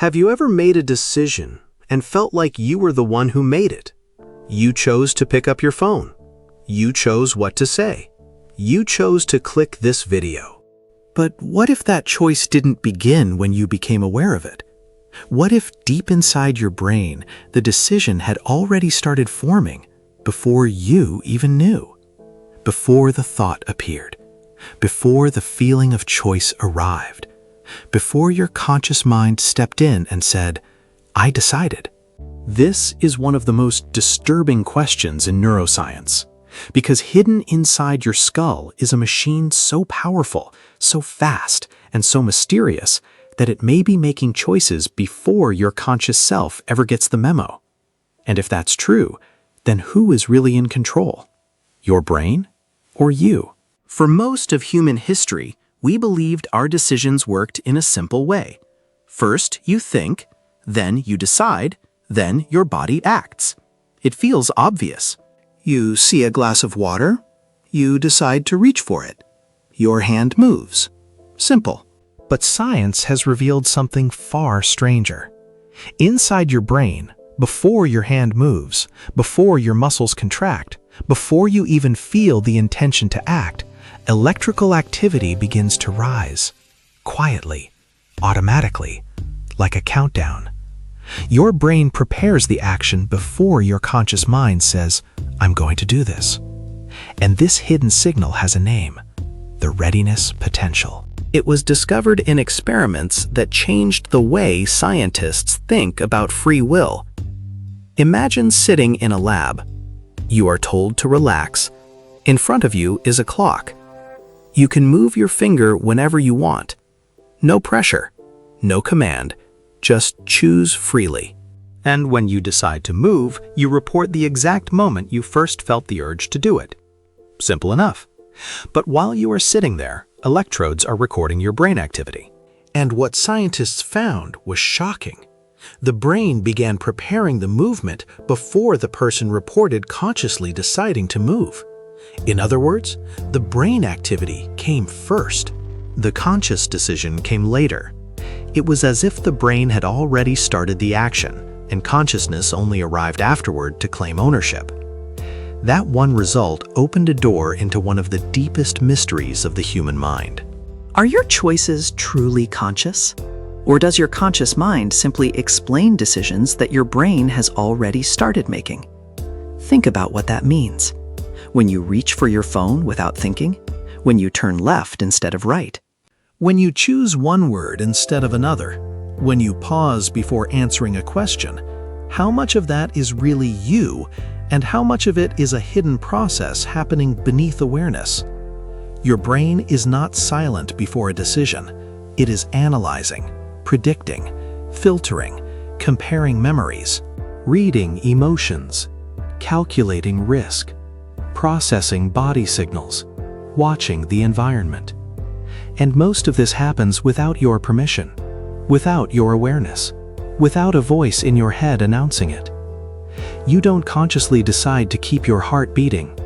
Have you ever made a decision and felt like you were the one who made it? You chose to pick up your phone. You chose what to say. You chose to click this video. But what if that choice didn't begin when you became aware of it? What if deep inside your brain, the decision had already started forming before you even knew? Before the thought appeared, before the feeling of choice arrived, before your conscious mind stepped in and said, "I decided." This is one of the most disturbing questions in neuroscience, because hidden inside your skull is a machine so powerful, so fast, and so mysterious that it may be making choices before your conscious self ever gets the memo. And if that's true, then who is really in control? Your brain or you? For most of human history, we believed our decisions worked in a simple way. First, you think, then you decide, then your body acts. It feels obvious. You see a glass of water, you decide to reach for it. Your hand moves. Simple. But science has revealed something far stranger. Inside your brain, before your hand moves, before your muscles contract, before you even feel the intention to act, electrical activity begins to rise, quietly, automatically, like a countdown. Your brain prepares the action before your conscious mind says, "I'm going to do this." And this hidden signal has a name, the readiness potential. It was discovered in experiments that changed the way scientists think about free will. Imagine sitting in a lab. You are told to relax. In front of you is a clock. You can move your finger whenever you want. No pressure, no command, just choose freely. And when you decide to move, you report the exact moment you first felt the urge to do it. Simple enough. But while you are sitting there, electrodes are recording your brain activity. And what scientists found was shocking. The brain began preparing the movement before the person reported consciously deciding to move. In other words, the brain activity came first. The conscious decision came later. It was as if the brain had already started the action, and consciousness only arrived afterward to claim ownership. That one result opened a door into one of the deepest mysteries of the human mind. Are your choices truly conscious? Or does your conscious mind simply explain decisions that your brain has already started making? Think about what that means. When you reach for your phone without thinking, when you turn left instead of right, when you choose one word instead of another, when you pause before answering a question, how much of that is really you, and how much of it is a hidden process happening beneath awareness? Your brain is not silent before a decision. It is analyzing, predicting, filtering, comparing memories, reading emotions, calculating risk, processing body signals, watching the environment. And most of this happens without your permission, without your awareness, without a voice in your head announcing it. You don't consciously decide to keep your heart beating.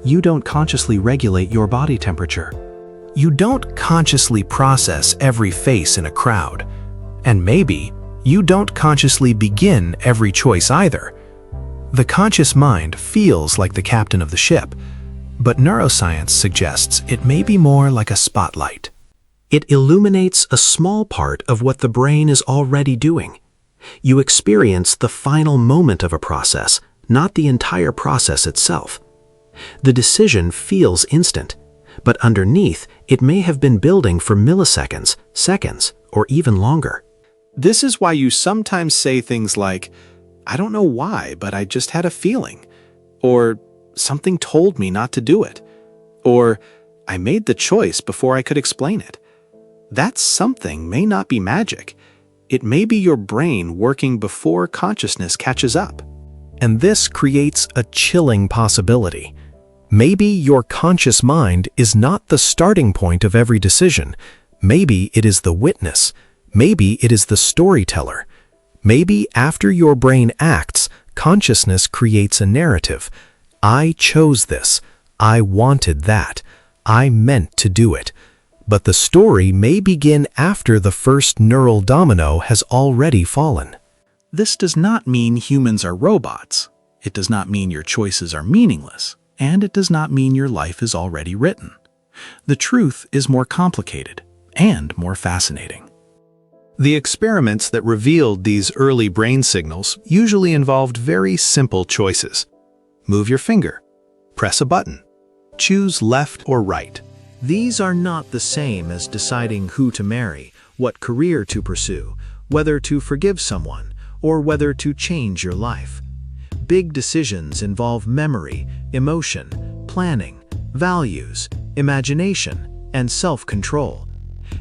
You don't consciously regulate your body temperature. You don't consciously process every face in a crowd. And maybe you don't consciously begin every choice either. The conscious mind feels like the captain of the ship, but neuroscience suggests it may be more like a spotlight. It illuminates a small part of what the brain is already doing. You experience the final moment of a process, not the entire process itself. The decision feels instant, but underneath, it may have been building for milliseconds, seconds, or even longer. This is why you sometimes say things like, "I don't know why, but I just had a feeling," or "something told me not to do it," or "I made the choice before I could explain it." That something may not be magic. It may be your brain working before consciousness catches up. And this creates a chilling possibility. Maybe your conscious mind is not the starting point of every decision. Maybe it is the witness. Maybe it is the storyteller. Maybe after your brain acts, consciousness creates a narrative. I chose this. I wanted that. I meant to do it. But the story may begin after the first neural domino has already fallen. This does not mean humans are robots. It does not mean your choices are meaningless. And it does not mean your life is already written. The truth is more complicated and more fascinating. The experiments that revealed these early brain signals usually involved very simple choices. Move your finger. Press a button. Choose left or right. These are not the same as deciding who to marry, what career to pursue, whether to forgive someone, or whether to change your life. Big decisions involve memory, emotion, planning, values, imagination, and self-control.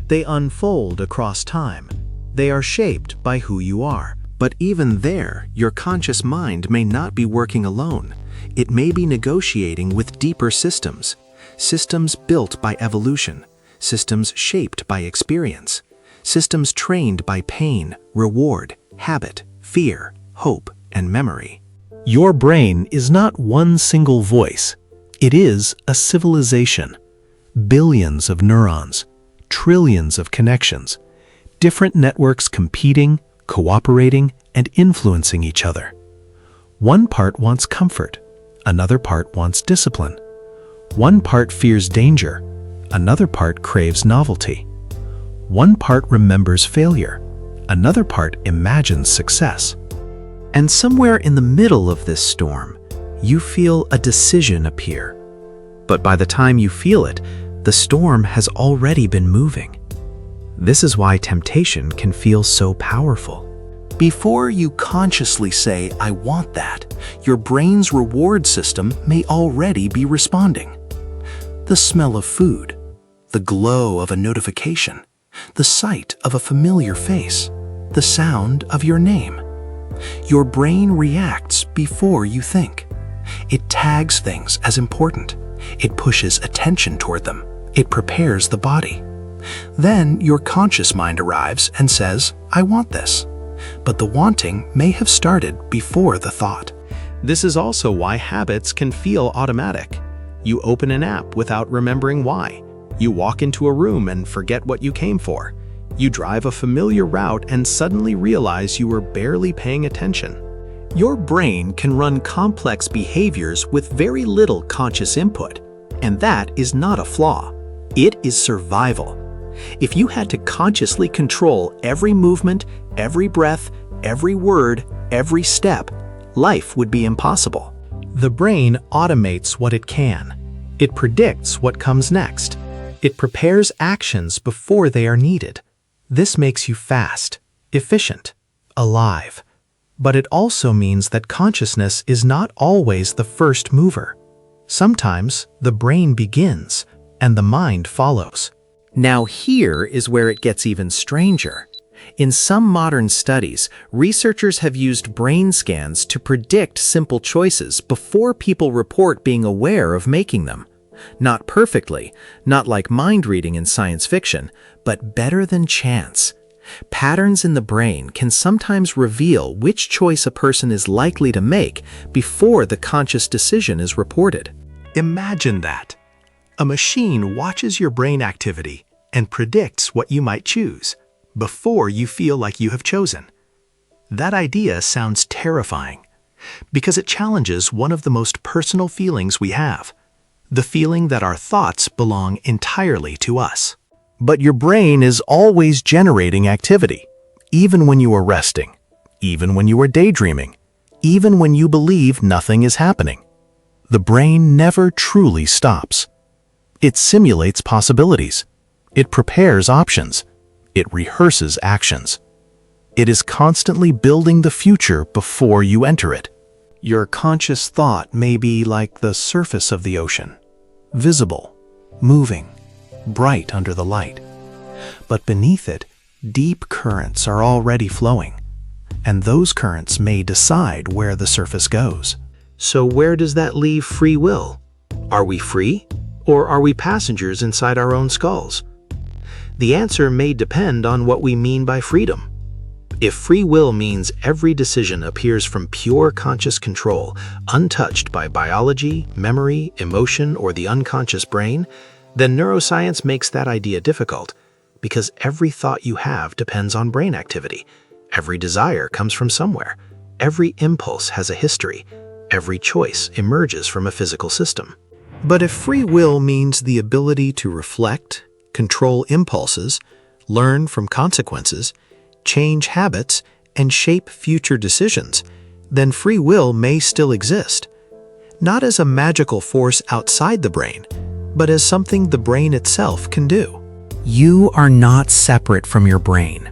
They unfold across time. They are shaped by who you are. But even there, your conscious mind may not be working alone. It may be negotiating with deeper systems. Systems built by evolution, systems shaped by experience, systems trained by pain, reward, habit, fear, hope, and memory. Your brain is not one single voice. It is a civilization. Billions of neurons, trillions of connections, different networks competing, cooperating, and influencing each other. One part wants comfort, another part wants discipline. One part fears danger, another part craves novelty. One part remembers failure, another part imagines success. And somewhere in the middle of this storm, you feel a decision appear. But by the time you feel it, the storm has already been moving. This is why temptation can feel so powerful. Before you consciously say, "I want that," your brain's reward system may already be responding. The smell of food, the glow of a notification, the sight of a familiar face, the sound of your name. Your brain reacts before you think. It tags things as important. It pushes attention toward them. It prepares the body. Then your conscious mind arrives and says, "I want this." But the wanting may have started before the thought. This is also why habits can feel automatic. You open an app without remembering why. You walk into a room and forget what you came for. You drive a familiar route and suddenly realize you were barely paying attention. Your brain can run complex behaviors with very little conscious input, and that is not a flaw. It is survival. If you had to consciously control every movement, every breath, every word, every step, life would be impossible. The brain automates what it can. It predicts what comes next. It prepares actions before they are needed. This makes you fast, efficient, alive. But it also means that consciousness is not always the first mover. Sometimes the brain begins and the mind follows. Now here is where it gets even stranger. In some modern studies, researchers have used brain scans to predict simple choices before people report being aware of making them. Not perfectly, not like mind reading in science fiction, but better than chance. Patterns in the brain can sometimes reveal which choice a person is likely to make before the conscious decision is reported. Imagine that. A machine watches your brain activity and predicts what you might choose before you feel like you have chosen. That idea sounds terrifying because it challenges one of the most personal feelings we have, the feeling that our thoughts belong entirely to us. But your brain is always generating activity, even when you are resting, even when you are daydreaming, even when you believe nothing is happening. The brain never truly stops. It simulates possibilities. It prepares options. It rehearses actions. It is constantly building the future before you enter it. Your conscious thought may be like the surface of the ocean, visible, moving, bright under the light. But beneath it, deep currents are already flowing, and those currents may decide where the surface goes. So where does that leave free will? Are we free, or are we passengers inside our own skulls? The answer may depend on what we mean by freedom. If free will means every decision appears from pure conscious control, untouched by biology, memory, emotion, or the unconscious brain, then neuroscience makes that idea difficult, because every thought you have depends on brain activity. Every desire comes from somewhere. Every impulse has a history. Every choice emerges from a physical system. But if free will means the ability to reflect, control impulses, learn from consequences, change habits, and shape future decisions, then free will may still exist. Not as a magical force outside the brain, but as something the brain itself can do. You are not separate from your brain.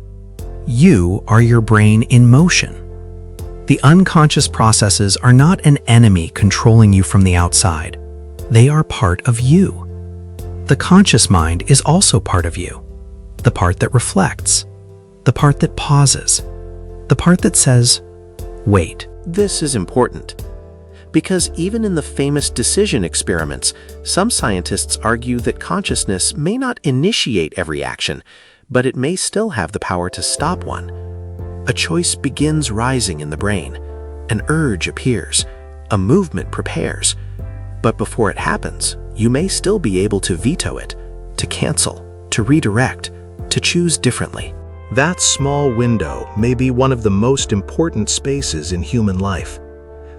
You are your brain in motion. The unconscious processes are not an enemy controlling you from the outside. They are part of you. The conscious mind is also part of you. The part that reflects. The part that pauses. The part that says, wait. This is important, because even in the famous decision experiments, some scientists argue that consciousness may not initiate every action, but it may still have the power to stop one. A choice begins rising in the brain. An urge appears. A movement prepares. But before it happens, you may still be able to veto it, to cancel, to redirect, to choose differently. That small window may be one of the most important spaces in human life.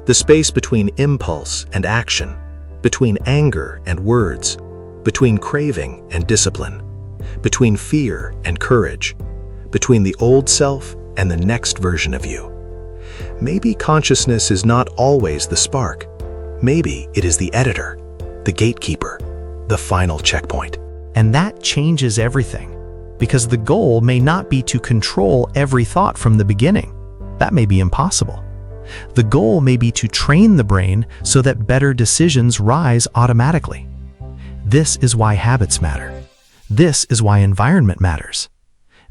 The space between impulse and action, between anger and words, between craving and discipline, between fear and courage, between the old self and the next version of you. Maybe consciousness is not always the spark. Maybe it is the editor, the gatekeeper, the final checkpoint. And that changes everything, because the goal may not be to control every thought from the beginning. That may be impossible. The goal may be to train the brain so that better decisions rise automatically. This is why habits matter. This is why environment matters.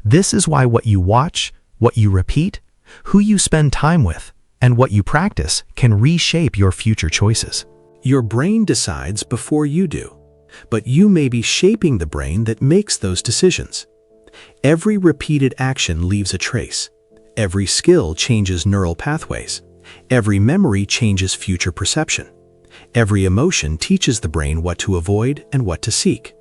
This is why what you watch, what you repeat, who you spend time with, and what you practice can reshape your future choices. Your brain decides before you do, but you may be shaping the brain that makes those decisions. Every repeated action leaves a trace. Every skill changes neural pathways. Every memory changes future perception. Every emotion teaches the brain what to avoid and what to seek.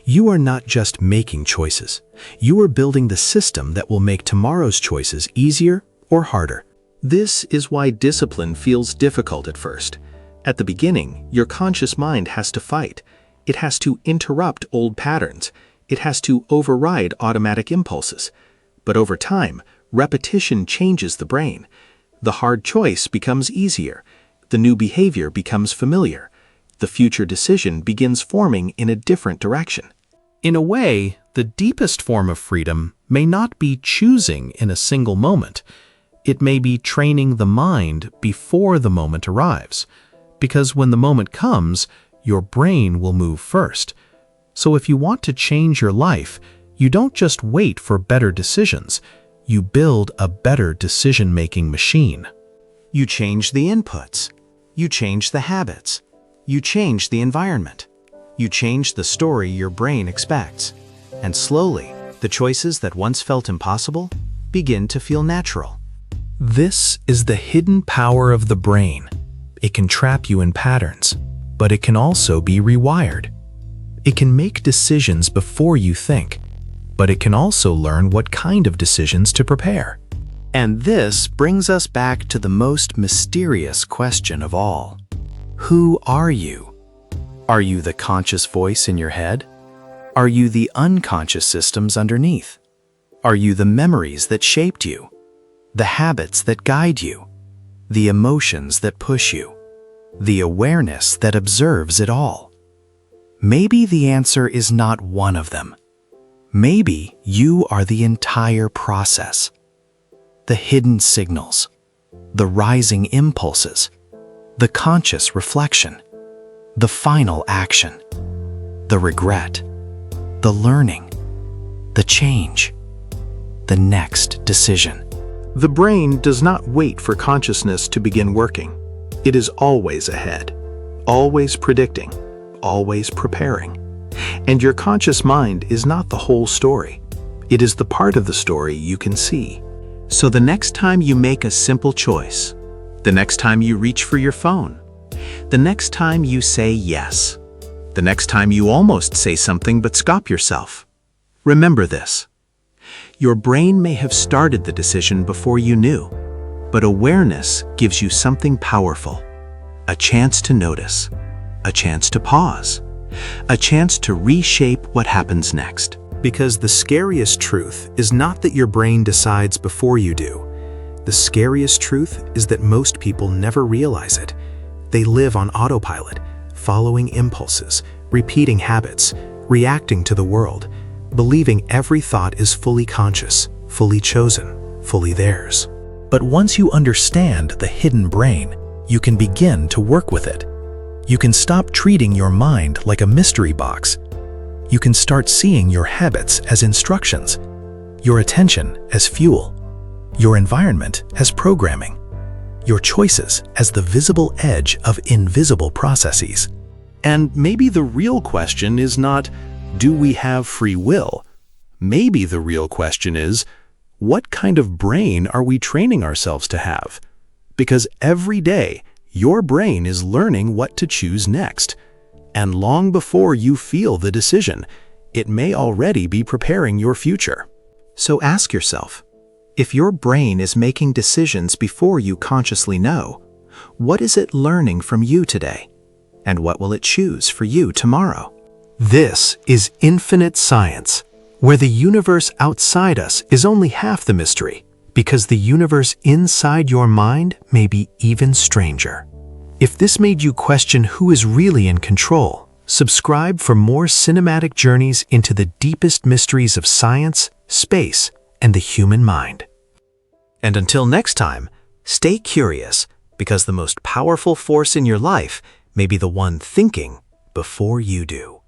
You are not just making choices. You are building the system that will make tomorrow's choices easier or harder. This is why discipline feels difficult at first. At the beginning, your conscious mind has to fight. It has to interrupt old patterns. It has to override automatic impulses. But over time, repetition changes the brain. The hard choice becomes easier. The new behavior becomes familiar. The future decision begins forming in a different direction. In a way, the deepest form of freedom may not be choosing in a single moment. It may be training the mind before the moment arrives, because when the moment comes, your brain will move first. So if you want to change your life, you don't just wait for better decisions. You build a better decision-making machine. You change the inputs. You change the habits. You change the environment. You change the story your brain expects. And slowly, the choices that once felt impossible begin to feel natural. This is the hidden power of the brain. It can trap you in patterns, but it can also be rewired. It can make decisions before you think, but it can also learn what kind of decisions to prepare. And this brings us back to the most mysterious question of all. Who are you? Are you the conscious voice in your head? Are you the unconscious systems underneath? Are you the memories that shaped you? The habits that guide you? The emotions that push you? The awareness that observes it all? Maybe the answer is not one of them. Maybe you are the entire process. The hidden signals, the rising impulses, the conscious reflection, the final action, the regret, the learning, the change, the next decision. The brain does not wait for consciousness to begin working. It is always ahead, always predicting, always preparing. And your conscious mind is not the whole story. It is the part of the story you can see. So the next time you make a simple choice, the next time you reach for your phone, the next time you say yes, The next time you almost say something but stop yourself. Remember this. Your brain may have started the decision before you knew, but awareness gives you something powerful. A chance to notice, a chance to pause, a chance to reshape what happens next. Because the scariest truth is not that your brain decides before you do. The scariest truth is that most people never realize it. They live on autopilot, following impulses, repeating habits, reacting to the world, believing every thought is fully conscious, fully chosen, fully theirs. But once you understand the hidden brain, you can begin to work with it. You can stop treating your mind like a mystery box. You can start seeing your habits as instructions, your attention as fuel, your environment as programming, your choices as the visible edge of invisible processes. And maybe the real question is not, do we have free will? Maybe the real question is, what kind of brain are we training ourselves to have? Because every day, your brain is learning what to choose next. And long before you feel the decision, it may already be preparing your future. So ask yourself, if your brain is making decisions before you consciously know, what is it learning from you today? And what will it choose for you tomorrow? This is infinite science, where the universe outside us is only half the mystery, because the universe inside your mind may be even stranger. If this made you question who is really in control, subscribe for more cinematic journeys into the deepest mysteries of science, space, and the human mind. And until next time, stay curious, because the most powerful force in your life may be the one thinking before you do.